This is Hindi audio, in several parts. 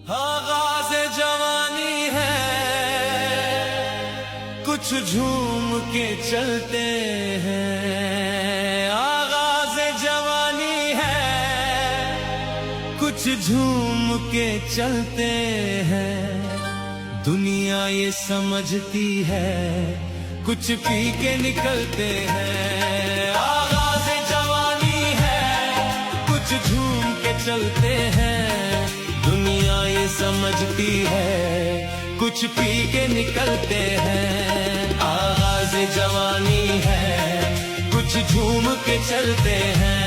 आगाज़े जवानी है, कुछ झूम के चलते हैं। आगाज़े जवानी है, कुछ झूम के चलते हैं। दुनिया ये समझती है, कुछ पी के निकलते हैं। आगाज़े जवानी है, कुछ झूम के चलते हैं। दुनिया ये समझती है, कुछ पी के निकलते हैं। आगाज़े जवानी है, कुछ झूम के चलते हैं।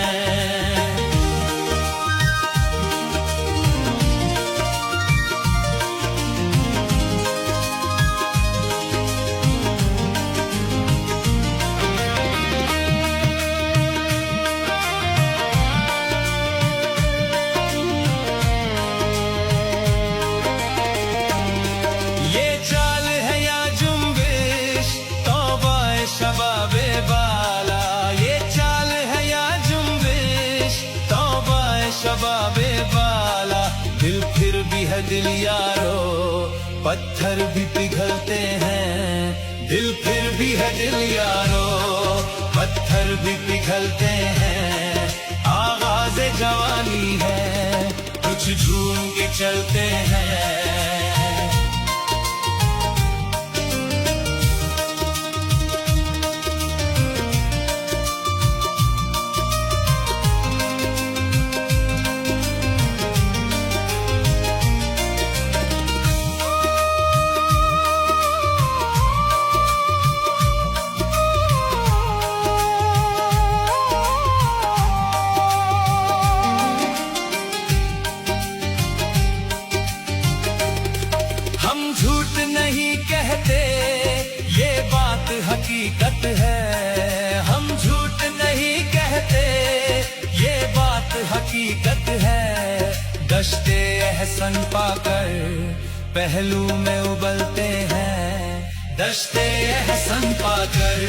शबाबे बाला, ये चाल है या जुम्बिश, तौबा शबाबे बाला। दिल फिर भी है दिल यारो, पत्थर भी पिघलते हैं। दिल फिर भी है दिल यारो, पत्थर भी पिघलते हैं। आगाज़े जवानी है, कुछ झूम के चलते हैं। ये बात हकीकत है, हम झूठ नहीं कहते, ये बात हकीकत है। दश्ते एहसन पाकर पहलू में उबलते हैं। दश्ते एहसन पाकर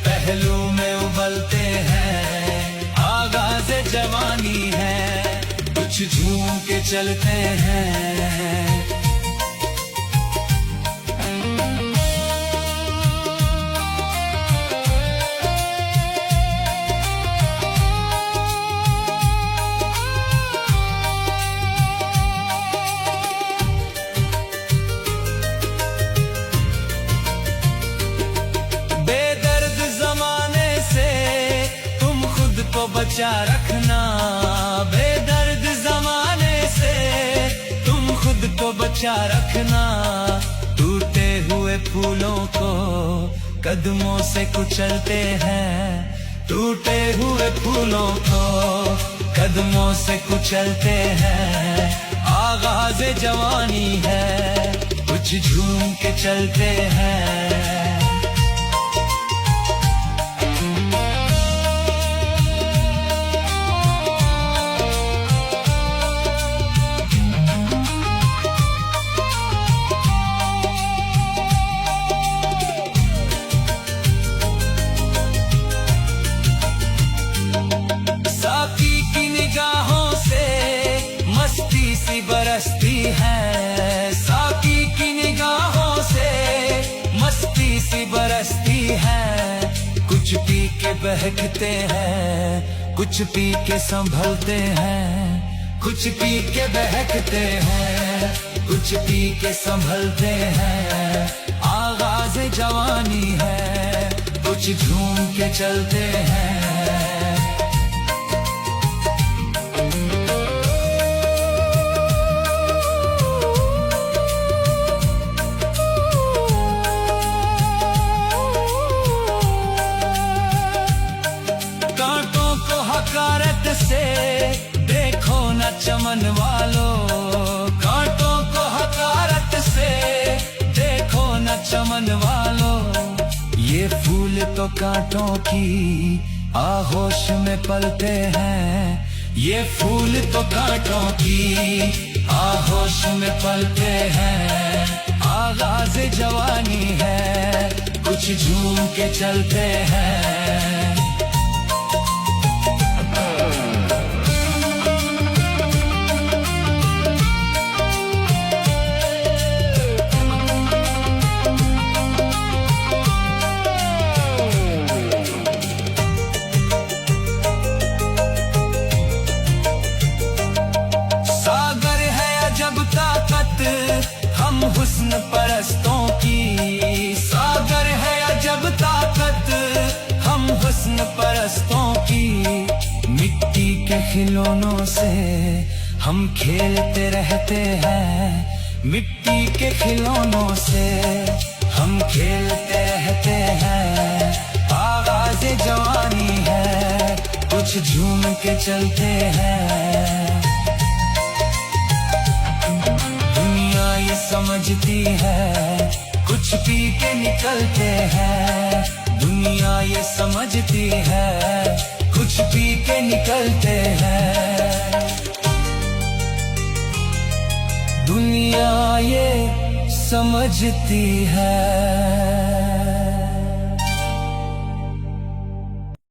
पहलू में उबलते हैं। आगाज़े जवानी है, कुछ झूम के चलते हैं। बचा रखना बेदर्द ज़माने से, तुम खुद को बचा रखना। टूटे हुए फूलों को कदमों से कुचलते हैं। टूटे हुए फूलों को कदमों से कुचलते हैं। आगाज़े जवानी है, कुछ झूम के चलते हैं। मस्ती सी बरसती है, साकी की निगाहों से मस्ती सी बरसती है। कुछ पी के बहकते हैं, कुछ पी के संभलते हैं। कुछ पी के बहकते हैं, कुछ पी के संभलते हैं। आगाज़े जवानी है, कुछ झूम के चलते हैं। हकारत से देखो न चमन वालों, कांटों को हकारत से देखो न चमन वालों। ये फूल तो कांटों की आगोश में पलते हैं। ये फूल तो कांटों की आगोश में पलते हैं। आगाज़े जवानी है, कुछ झूम के चलते हैं। परस्तों की। मिट्टी के खिलौनों से हम खेलते रहते हैं, मिट्टी के खिलौनों से हम खेलते रहते हैं। आगाज़ जवानी है, कुछ झूम के चलते हैं। दुनिया ये समझती है, कुछ पी के निकलते हैं। दुनिया ये समझती है, कुछ पी के निकलते हैं। दुनिया ये समझती है।